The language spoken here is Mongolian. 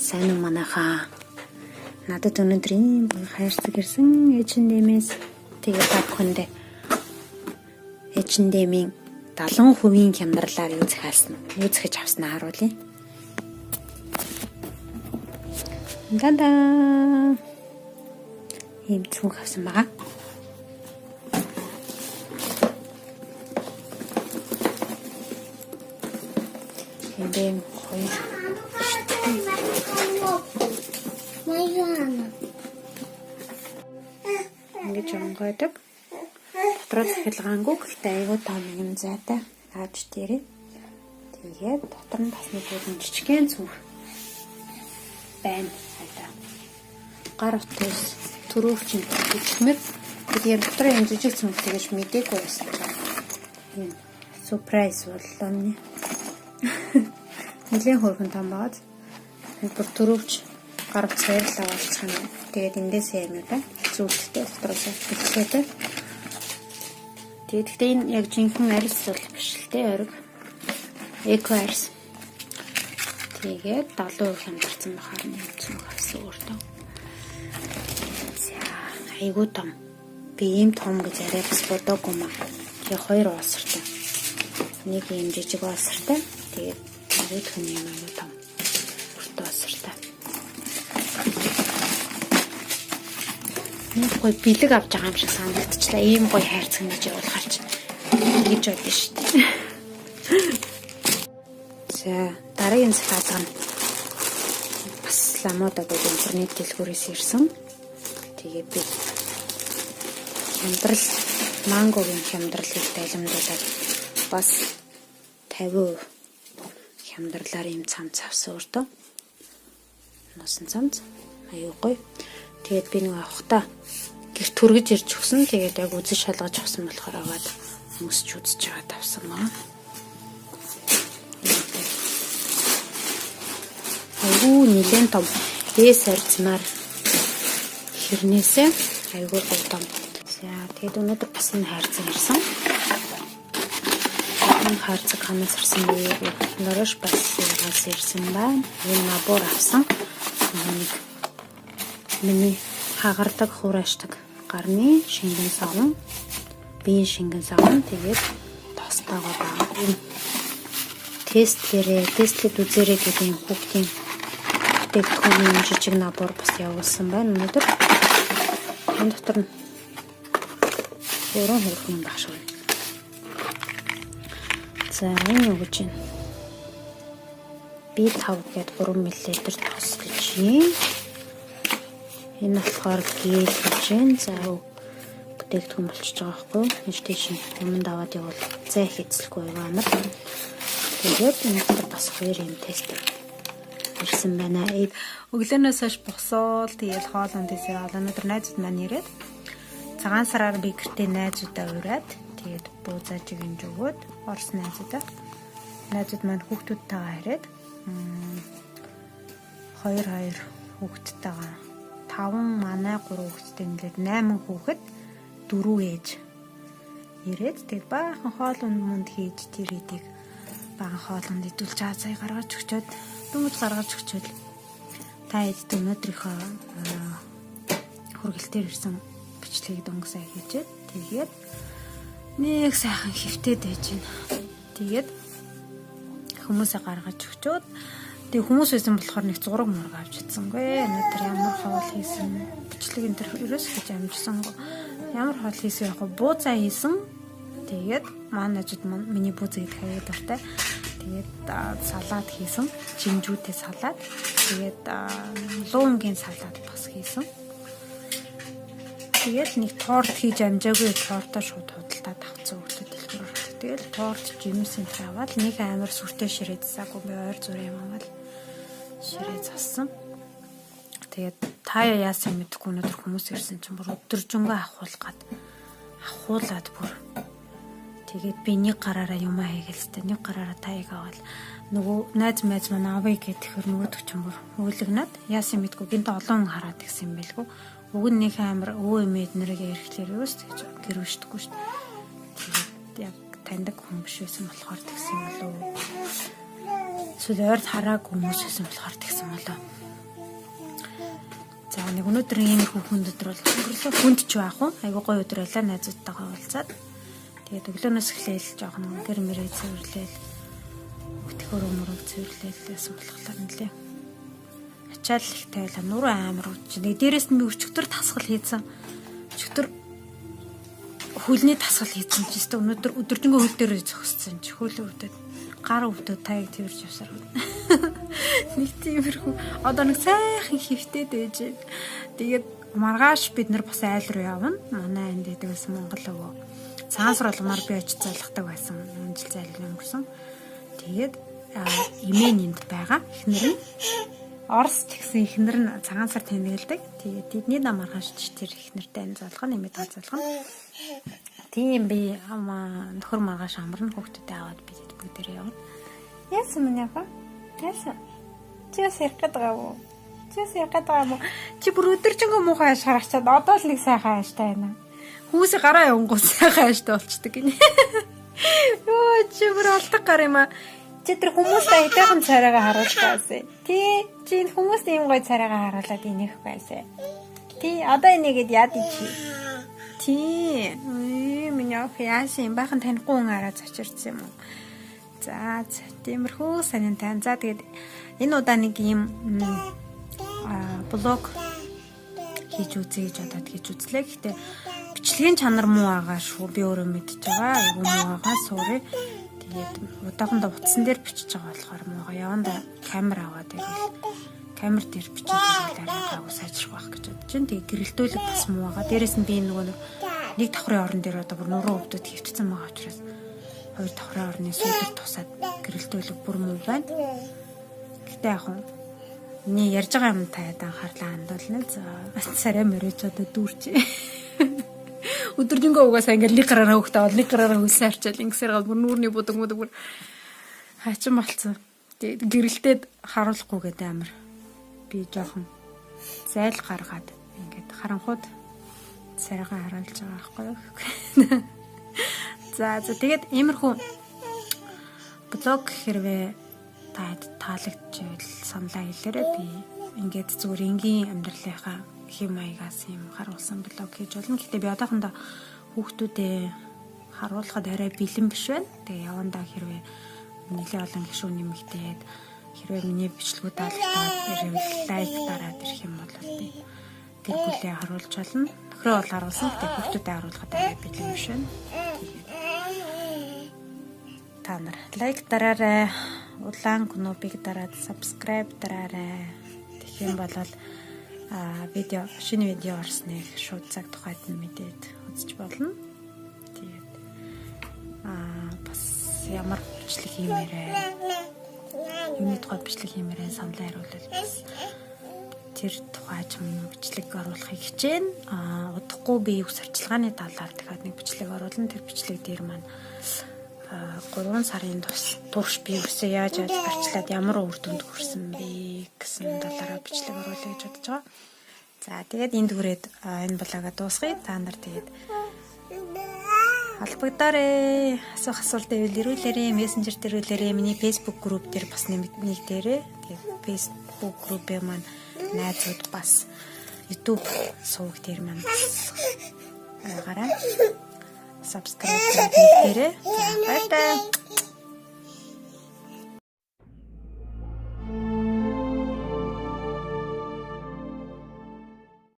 Сайн уу манайхаа. Надад өнөөдрийн хайрцаг ирсэн H&M-ээс тэгээд та бүхэндээ H&M-ийн 70% хямдралаар юу захиж авснаа харуулъя. Дандаа ийм цүнх авсан байгаа. Энд хоёр ингэж онгойдог. Дотроо захилгаангүй гэхдээ айгүй том юм зайтай ааж дээрээ. Тэгээд дотор нь бас нэг хөрөн жижигхэн цүнх байна. Гар утас төрөвчин гिचмэр тэгээд дотор юм жижиг цүнх тэгэж мэдээгүй байсан. Ийм сюрприз боллоо нэ. Нэлээд хөргөн том байгаад бүр төрөвч гар утас хайрлаа болчих юм. Тэгээд эндээсээ юм да. Зүйлтэй дотроос хэлцээтэй. Тэгээд энэ яг жинхэнэ арьс бол биш л те ориг. Эко арьс. Тэгээд 70% хямдарсан бахаар нэг цүнх авсан өөртөө. За айгуу том. Би ийм том гэж арай бас бодоогүй маа. Тэгээ хоёр уусартай. Нэг ийм жижиг уусартай. Тэгээд нэг хүн юм айгуу том. Өөртөө уусартай. Нэг гой бэлэг авч байгаа юм шиг санагдчихлаа. Ийм гой хайрцаг гэж явуулахарч гэж бодсон шүү дээ. За дараагийн цаатан бас ламуудаг интернет дэлгүүрээс ирсэн. Тэгээд би хямдрал мангогийн хямдралыг тайлбарлуулаад бас 50% хямдралаар юм цамц авсан өөртөө. Носон цамц аюу гоё. Тэгээд би нэг авахта гэр түргэж ирж өгсөн. Тэгээд яг үзэж шалгаж авсан болохоор аваад хүмүүсч үзэж байгаа тавсан маа. Айгуу нэлээд том. Бээс арцмаар хэрнээсээ айгуу том. За тэгээд өнөөдөр бас энэ хайрцаг ирсэн. Энэ хайрцаг ханаас ирсэн бэ? Нөрөш бас ирсэн байна. Энэ набор авсан. Миний хагардаг хураашдаг гарны шингэн савн, биеийн шингэн савн тэгээд тостойгоо байгаа. Энэ тестлэд үзээрэй гэдэг хүүхдийн бүтээгдэхүүний жижиг набор бас явуулсан байна өнөөдөр. Энэ дотор нь хөрөн багш байна. За энэ юу гэж байна? Би 5 гээд 3 мл тос гэж юм. Энэ болохоор гэл гэж байна. За бүтээгдэхүүн болчихж байгаа байхгүй юу? Энд тийш өмнөд аваад явал зай хийцэлгүй байна. Тэгээд энэ дотор бас 2 юм тест ирсэн байна. Өглөөнөөс хойш босоод тэгээд хоолунд дээсээ өнөөдөр найзууд маань ирээд цагаан сараар би гэртээ найзуудаа ураад тэгээд буузаажиг энэ өгөөд Орос найзууд маань хүүхдүүдтэйгээ ирээд 2 хүүхдтэйгээ 5 5 манай 3 хүүхэдтэй нэлээд 8 хүүхэд 4 ээж ирээд тэгээд баахан хоол унд хийж тэр эдийг баахан хоолнд идүүлж цай гаргаж өгчөөд дүмж гаргаж өгчөөд та эд өнөөдрийнхөө хүргэлтээр ирсэн бичлэгийг дөнгөсөө хийжээд тэгээд нэг сайхан хөвтөд байж байна. Тэгээд хүмүүсээ гаргаж өгчөөд тэг хүмүүс байсан болохоор нэг зураг мураг авч чадсангүй. Өнөөдөр ямар хоол хийсэн бичлэг энэ төр ерөөс гэж амжсангүй. Ямар хоол хийсэн яг бууцаа хийсэн. Тэгээд маань ажид миний бууцаа идэх аяа дуртай. Тэгээд салаад хийсэн. Жимжүүтэй салаад. Тэгээд луунгийн салаад бас хийсэн. Тэгээд нэг торт хийж амжаагүй тортоо шууд худалдаад авцсан хөлтөд дэлгүүр. Тэгээд торт жимсэн таваад нэг амар сүртэй ширээ засаагүй би ойр зүрх юм аа л ширээ зассан. Тэгээд таяа яасан мэдэхгүй өнөөдөр хүмүүс ирсэн чинь бүр өдөржингөө ахуулаад бүр тэгээд би нэг гараараа юм хийгэлстэй нэг гараараа таяг аваад нөгөө найз манай авъя гэхээр нөгөөдөг чинь бүр өөлгнаад яасан мэдэхгүй гинт олон хараад гисэн юм байлгүй. Уг нь нэг амар өө имэд нэрийг ярихлаар юу ч гэж гэрвшдэггүй шүү дээ. Тэгээд яг таньдаг хүн биш байсан болохоор тэгсэн болов уу? Эсвэл ойр хараагүй хүмүүс байсан болохоор тэгсэн болов. За нэг өнөөдөр ийм хүүхэнд өдөр бол өнгөрлөө хүнд ч байх уу? Айгуу гоё өдөр байлаа найзуудтайгаа уулзаад. Тэгээд өглөөнөөс эхлээл жоохон гэр мэрээ цэвэрлээл өтгөр өмөрөг цэвэрлээл байсан болохоор нэлээ. Ачаал ихтэй байла нуруу амар уж. Дээрээс нь би өчтөр тасгал хийсэн. Өчтөр хөлний тасгал хийсэн ч гэсэн өнөөдөр өдөржингөө хөл дээр зогссон чи хөл өвдөд гар өвдөд таяг тэрж явсаар байна. Нэг тиймэрхүү одоо нэг сайхан хөвтөд ээж. Тэгээд маргааш бид нар бас айл руу явна. Манай энд дэдэг байсан Монгол өвөө. Цаансар болгомоор би очиж зайлахдаг байсан. Жил зайлын өнгөрсөн. Тэгээд эмээнинд байгаа эхнэр нь Орос ч гэсэн эхнэр нь цагаан сар тэмдэглэдэг. Тэгээд тэдний нам маргаашч тэр эхнэртэй энэ залгах нэмээд залгах. Тийм би нөхөр маргааш амарна хүүхдүүдээ аваад би бүгдээрээ явна. Яасан мэнэ ба? Яасан? Чи ярих гэдэг юм уу? Чи бүр өдөржингөө муухай шарахчаад одоо л нэг сайхан ааштай байна. Хүмүүсээ гараа явангуй сайхан ааштай болчдөг гинэ. Йоо чи бүр алдаг гар юм аа. Чи тэр хүмүүст айдаахан царайгаа харуулж байсан. Чи хүмүүст ийм гоё царайгаа харуулад инех байсан. Одоо энийгэд яад чи? Миний ах яасан бахан танихгүй хүн араа зочирсан юм уу? За тиймэрхүү санинтай. За тэгээд энэ удаа нэг ийм блог хийж үзье гэж бодоод хийж үзлээ. Гэхдээ бичлэгийн чанар муу байгаа шүү. Би өөрөө мэдчихэж байгаа. Айгуу муу байгаа суурь. Тэгээд удаахандаа утсан дээр бичиж байгаа болохоор муугаа яванда камер аваад ирвэл камер дээр бичиж ирвэл арайгаагүй сайжрах байх гэж бодож байна. Тэгээд гэрэлтүүлэг бас муу байгаа. Дээрээс нь би нөгөө нэг давхрын орон дээр одоо бүр нуруу өвдөд хөвтсөн байгаа учраас хоёр давхрын орны сүйдэр тусаад гэрэлтүүлэг бүр муу байна. Гэтэ яг нь миний ярьж байгаа юм таад анхаарлаа хандуулна. За царай мөрөж одоо дүүрч. Өдөржингөө угаасаа ингээл нэг гараараа хөөхтэй бол нэг гараараа хөлсөн арчаал ингэсээр гал бүр нүүрний будаг бүр хаачин болцсон. Тэгээд гэрэлтээд харуулахгүй гэдэг амар. Би жоохон зайл гаргаад ингээд харанхууд царайгаа харуулж байгаа байхгүй юу? За тэгээд иймэрхүү блог хэрвээ таалагдчихвэл саналаа хэлээрэй. Би ингээд зүгээр энгийн амьдралынхаа хэм маягаас юм харуулсан блог хийж болно. Гэхдээ би одоохондоо хүүхдүүдээ харуулахад арай бэлэн биш байна. Тэгээ явандаа хэрвээ нэлээд олон гишүүн нэмэгдээд хэрвээ миний бичлэгүүд таалагдаад лайк дараад ирэх юм бол би гэр бүлээ харуулж болно. Нөхрөө бол харуулсан. Тэгээ хүүхдүүдээ харуулахад арай бэлэн биш байна. Та нар лайк дараарай. Улаан кнопыг дараад subscribe дараарай. Тэгэх юм бол шинэ видео орсныг шууд цаг тухайд нь мэдээд үзэж болно. Тэгээд бас ямар бичлэг хиймээрээ юуны тухай бичлэг хиймээрээ саналаа хариулвал бас тэр тухай ч юм бичлэг оруулахыг хичээнэ. Удахгүй би ус арчилгааны талаар дахиад нэг бичлэг оруулна. Тэр бичлэг дээр маань 3 сарын турш би үсээ яаж арчлаад ямар үр дүнд хүрсэн бэ гэсэн талаараа бичлэг оруулъя гэж бодож байгаа. За тэгээд энд хүрээд энэ блогоо дуусгая. Та нар тэгээд холбогдоорой. Асуух асуулт байвал ирүүлээрэй. Мессенжер дээр ирүүлээрэй. Миний Facebook group дээр бас нэгдээрэй. Тэгээд Facebook group-ийн маань найзууд бас YouTube суваг дээр маань гараа. Subscribe хийгээрэй. За баярлалаа.